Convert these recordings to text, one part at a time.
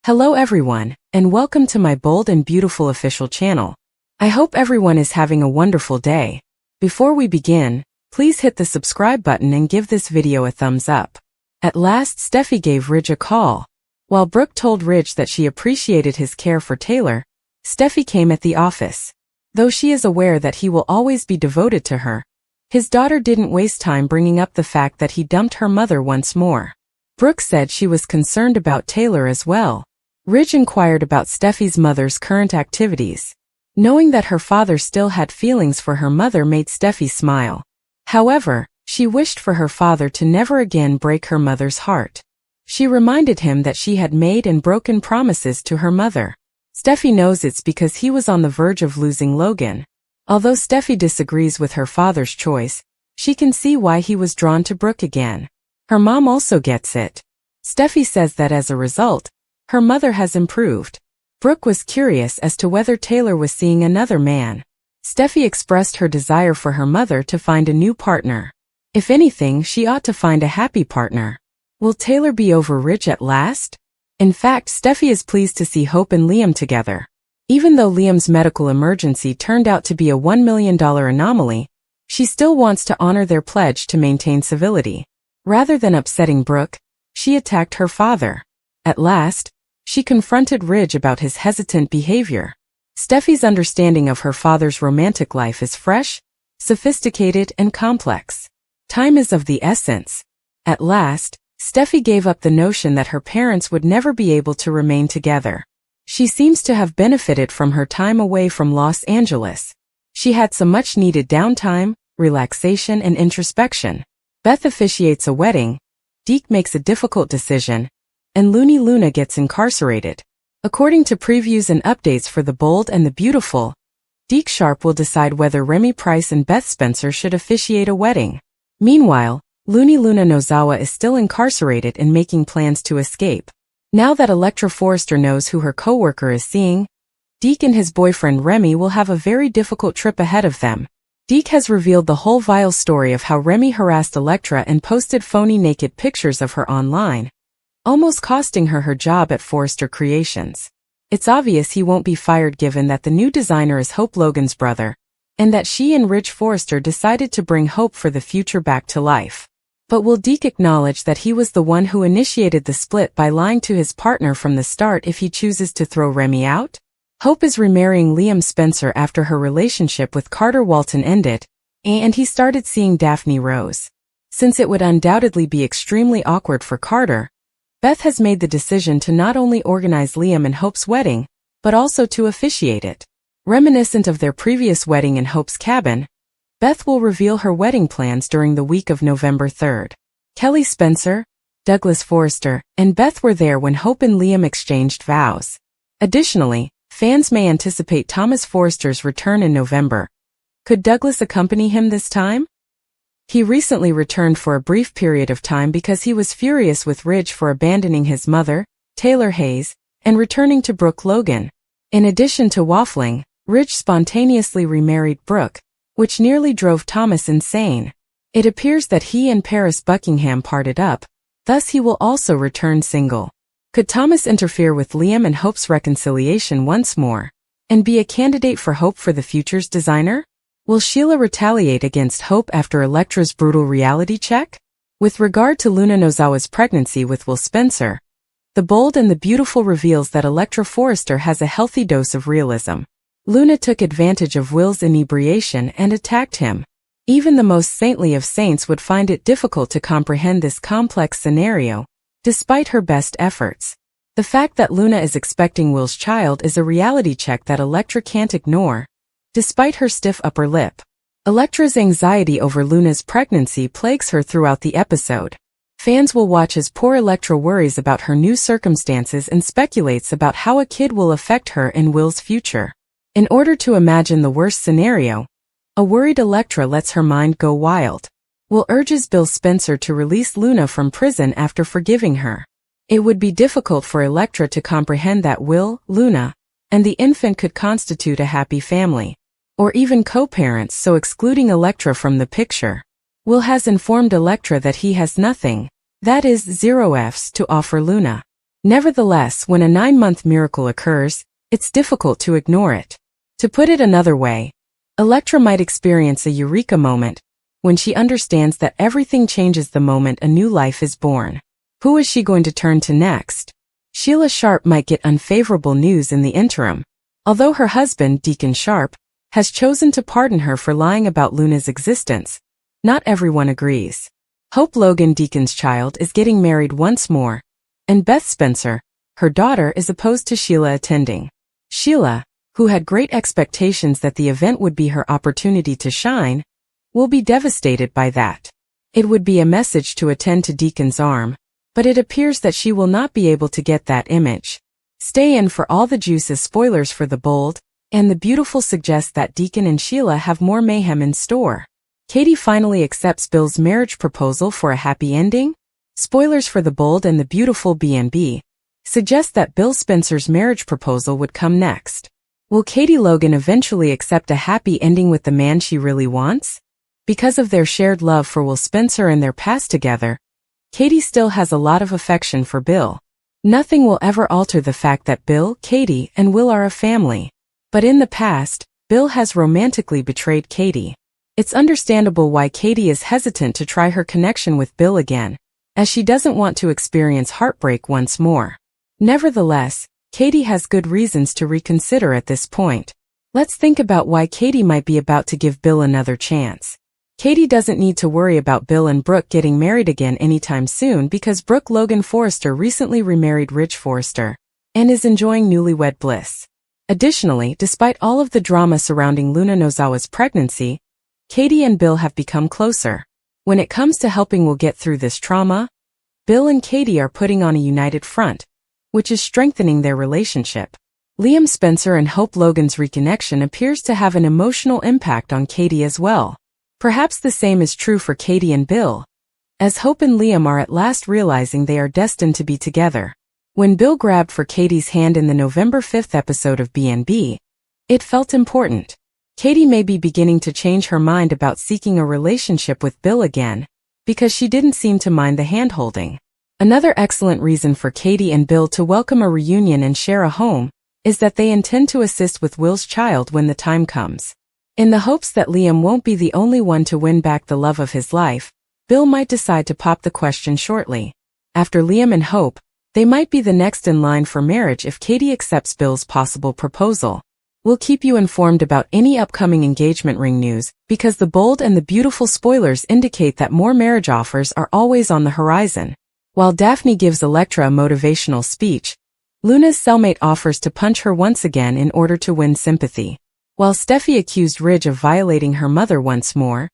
Hello everyone, and welcome to my bold and beautiful official channel. I hope everyone is having a wonderful day. Before we begin, please hit the subscribe button and give this video a thumbs up. At last, Steffy gave Ridge a call. While Brooke told Ridge that she appreciated his care for Taylor, Steffy came at the office. Though she is aware that he will always be devoted to her, his daughter didn't waste time bringing up the fact that he dumped her mother once more. Brooke said she was concerned about Taylor as well. Ridge inquired about Steffy's mother's current activities. Knowing that her father still had feelings for her mother made Steffy smile. However, she wished for her father to never again break her mother's heart. She reminded him that she had made and broken promises to her mother. Steffy knows it's because he was on the verge of losing Logan. Although Steffy disagrees with her father's choice, she can see why he was drawn to Brooke again. Her mom also gets it. Steffy says that as a result, her mother has improved. Brooke was curious as to whether Taylor was seeing another man. Steffy expressed her desire for her mother to find a new partner. If anything, she ought to find a happy partner. Will Taylor be over Ridge at last? In fact, Steffy is pleased to see Hope and Liam together. Even though Liam's medical emergency turned out to be a $1 million anomaly, she still wants to honor their pledge to maintain civility. Rather than upsetting Brooke, she attacked her father. At last, she confronted Ridge about his hesitant behavior. Steffy's understanding of her father's romantic life is fresh, sophisticated, and complex. Time is of the essence. At last, Steffy gave up the notion that her parents would never be able to remain together. She seems to have benefited from her time away from Los Angeles. She had some much-needed downtime, relaxation, and introspection. Beth officiates a wedding, Deke makes a difficult decision, and Looney Luna gets incarcerated. According to previews and updates for The Bold and the Beautiful, Deke Sharp will decide whether Remy Price and Beth Spencer should officiate a wedding. Meanwhile, Looney Luna Nozawa is still incarcerated and making plans to escape. Now that Electra Forrester knows who her co-worker is seeing, Deke and his boyfriend Remy will have a very difficult trip ahead of them. Deke has revealed the whole vile story of how Remy harassed Electra and posted phony naked pictures of her online, almost costing her her job at Forrester Creations. It's obvious he won't be fired given that the new designer is Hope Logan's brother, and that she and Ridge Forrester decided to bring Hope for the future back to life. But will Deke acknowledge that he was the one who initiated the split by lying to his partner from the start if he chooses to throw Remy out? Hope is remarrying Liam Spencer after her relationship with Carter Walton ended, and he started seeing Daphne Rose. Since it would undoubtedly be extremely awkward for Carter, Beth has made the decision to not only organize Liam and Hope's wedding, but also to officiate it. Reminiscent of their previous wedding in Hope's cabin, Beth will reveal her wedding plans during the week of November 3rd. Kelly Spencer, Douglas Forrester, and Beth were there when Hope and Liam exchanged vows. Additionally, fans may anticipate Thomas Forrester's return in November. Could Douglas accompany him this time? He recently returned for a brief period of time because he was furious with Ridge for abandoning his mother, Taylor Hayes, and returning to Brooke Logan. In addition to waffling, Ridge spontaneously remarried Brooke, which nearly drove Thomas insane. It appears that he and Paris Buckingham parted up, thus he will also return single. Could Thomas interfere with Liam and Hope's reconciliation once more, and be a candidate for Hope for the future's designer? Will Sheila retaliate against Hope after Electra's brutal reality check? With regard to Luna Nozawa's pregnancy with Will Spencer, The Bold and the Beautiful reveals that Electra Forrester has a healthy dose of realism. Luna took advantage of Will's inebriation and attacked him. Even the most saintly of saints would find it difficult to comprehend this complex scenario, despite her best efforts. The fact that Luna is expecting Will's child is a reality check that Electra can't ignore, despite her stiff upper lip. Electra's anxiety over Luna's pregnancy plagues her throughout the episode. Fans will watch as poor Electra worries about her new circumstances and speculates about how a kid will affect her and Will's future. In order to imagine the worst scenario, a worried Electra lets her mind go wild. Will urges Bill Spencer to release Luna from prison after forgiving her. It would be difficult for Electra to comprehend that Will, Luna, and the infant could constitute a happy family, or even co-parents, so excluding Electra from the picture. Will has informed Electra that he has nothing, that is, zero Fs, to offer Luna. Nevertheless, when a 9-month miracle occurs, it's difficult to ignore it. To put it another way, Elektra might experience a eureka moment when she understands that everything changes the moment a new life is born. Who is she going to turn to next? Sheila Sharp might get unfavorable news in the interim. Although her husband, Deacon Sharp, has chosen to pardon her for lying about Luna's existence, not everyone agrees. Hope Logan, Deacon's child, is getting married once more, and Beth Spencer, her daughter, is opposed to Sheila attending. Sheila, who had great expectations that the event would be her opportunity to shine, will be devastated by that. It would be a message to attend to Deacon's arm, but it appears that she will not be able to get that image. Stay in for all the juices. Spoilers for The Bold and the Beautiful suggest that Deacon and Sheila have more mayhem in store. Katie finally accepts Bill's marriage proposal for a happy ending. Spoilers for The Bold and the Beautiful B&B suggest that Bill Spencer's marriage proposal would come next. Will Katie Logan eventually accept a happy ending with the man she really wants? Because of their shared love for Will Spencer and their past together, Katie still has a lot of affection for Bill. Nothing will ever alter the fact that Bill, Katie, and Will are a family. But in the past, Bill has romantically betrayed Katie. It's understandable why Katie is hesitant to try her connection with Bill again, as she doesn't want to experience heartbreak once more. Nevertheless, Katie has good reasons to reconsider at this point. Let's think about why Katie might be about to give Bill another chance. Katie doesn't need to worry about Bill and Brooke getting married again anytime soon because Brooke Logan Forrester recently remarried Rich Forrester and is enjoying newlywed bliss. Additionally, despite all of the drama surrounding Luna Nozawa's pregnancy, Katie and Bill have become closer. When it comes to helping Will get through this trauma, Bill and Katie are putting on a united front, which is strengthening their relationship. Liam Spencer and Hope Logan's reconnection appears to have an emotional impact on Katie as well. Perhaps the same is true for Katie and Bill, as Hope and Liam are at last realizing they are destined to be together. When Bill grabbed for Katie's hand in the November 5th episode of B&B, it felt important. Katie may be beginning to change her mind about seeking a relationship with Bill again, because she didn't seem to mind the hand-holding. Another excellent reason for Katie and Bill to welcome a reunion and share a home is that they intend to assist with Will's child when the time comes. In the hopes that Liam won't be the only one to win back the love of his life, Bill might decide to pop the question shortly. After Liam and Hope, they might be the next in line for marriage if Katie accepts Bill's possible proposal. We'll keep you informed about any upcoming engagement ring news, because The Bold and the Beautiful spoilers indicate that more marriage offers are always on the horizon. While Daphne gives Elektra a motivational speech, Luna's cellmate offers to punch her once again in order to win sympathy. While Steffy accused Ridge of violating her mother once more,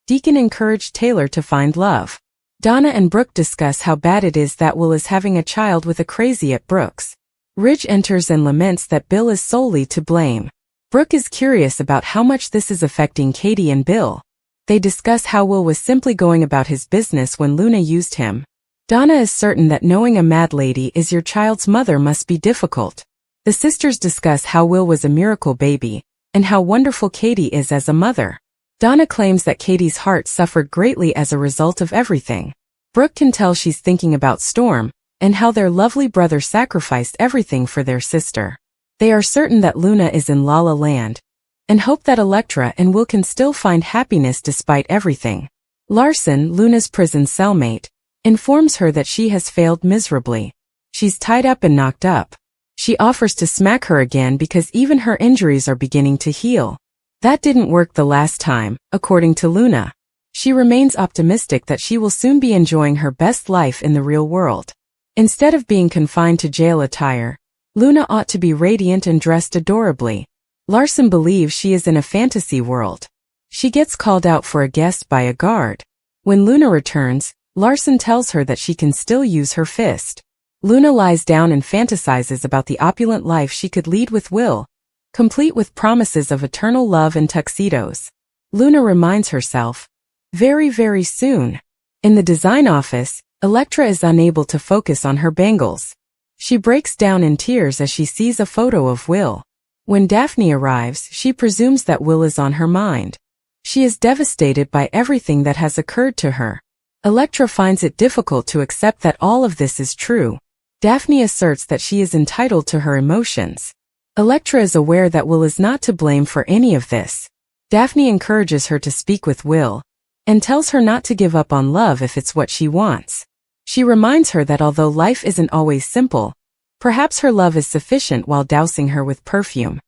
Deacon encouraged Taylor to find love. Donna and Brooke discuss how bad it is that Will is having a child with a crazy at Brooks. Ridge enters and laments that Bill is solely to blame. Brooke is curious about how much this is affecting Katie and Bill. They discuss how Will was simply going about his business when Luna used him. Donna is certain that knowing a mad lady is your child's mother must be difficult. The sisters discuss how Will was a miracle baby, and how wonderful Katie is as a mother. Donna claims that Katie's heart suffered greatly as a result of everything. Brooke can tell she's thinking about Storm, and how their lovely brother sacrificed everything for their sister. They are certain that Luna is in La La Land, and hope that Elektra and Will can still find happiness despite everything. Larson, Luna's prison cellmate, informs her that she has failed miserably. She's tied up and knocked up. She offers to smack her again because even her injuries are beginning to heal. That didn't work the last time, according to Luna. She remains optimistic that she will soon be enjoying her best life in the real world. Instead of being confined to jail attire, Luna ought to be radiant and dressed adorably. Larson believes she is in a fantasy world. She gets called out for a guest by a guard. When Luna returns, Larson tells her that she can still use her fist. Luna lies down and fantasizes about the opulent life she could lead with Will, complete with promises of eternal love and tuxedos. Luna reminds herself, very, very soon. In the design office, Elektra is unable to focus on her bangles. She breaks down in tears as she sees a photo of Will. When Daphne arrives, she presumes that Will is on her mind. She is devastated by everything that has occurred to her. Elektra finds it difficult to accept that all of this is true. Daphne asserts that she is entitled to her emotions. Elektra is aware that Will is not to blame for any of this. Daphne encourages her to speak with Will, and tells her not to give up on love if it's what she wants. She reminds her that although life isn't always simple, perhaps her love is sufficient while dousing her with perfume.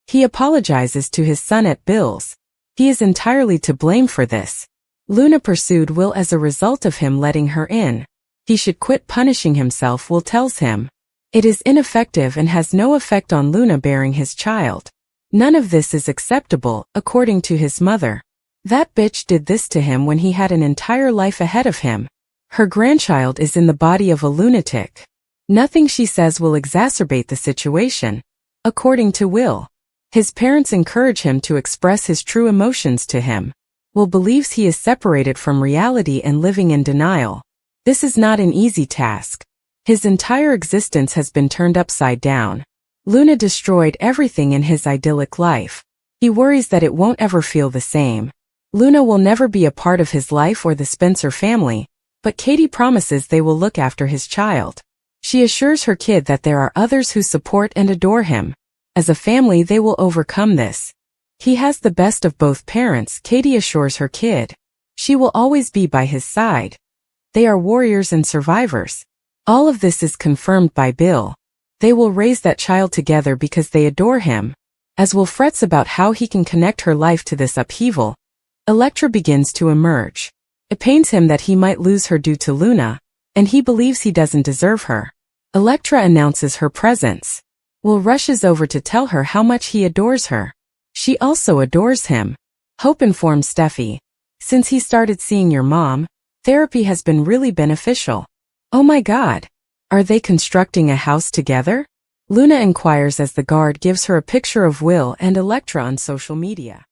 He apologizes to his son at Bill's. He is entirely to blame for this. Luna pursued Will as a result of him letting her in. He should quit punishing himself, Will tells him. It is ineffective and has no effect on Luna bearing his child. None of this is acceptable, according to his mother. That bitch did this to him when he had an entire life ahead of him. Her grandchild is in the body of a lunatic. Nothing she says will exacerbate the situation, according to Will. His parents encourage him to express his true emotions to him. Will believes he is separated from reality and living in denial. This is not an easy task. His entire existence has been turned upside down. Luna destroyed everything in his idyllic life. He worries that it won't ever feel the same. Luna will never be a part of his life or the Spencer family, but Katie promises they will look after his child. She assures her kid that there are others who support and adore him. As a family they will overcome this. He has the best of both parents, Katie assures her kid. She will always be by his side. They are warriors and survivors. All of this is confirmed by Bill. They will raise that child together because they adore him. As Will frets about how he can connect her life to this upheaval, Elektra begins to emerge. It pains him that he might lose her due to Luna, and he believes he doesn't deserve her. Elektra announces her presence. Will rushes over to tell her how much he adores her. She also adores him. Hope informs Steffy. Since he started seeing your mom, therapy has been really beneficial. Oh my God. Are they constructing a house together? Luna inquires as the guard gives her a picture of Will and Elektra on social media.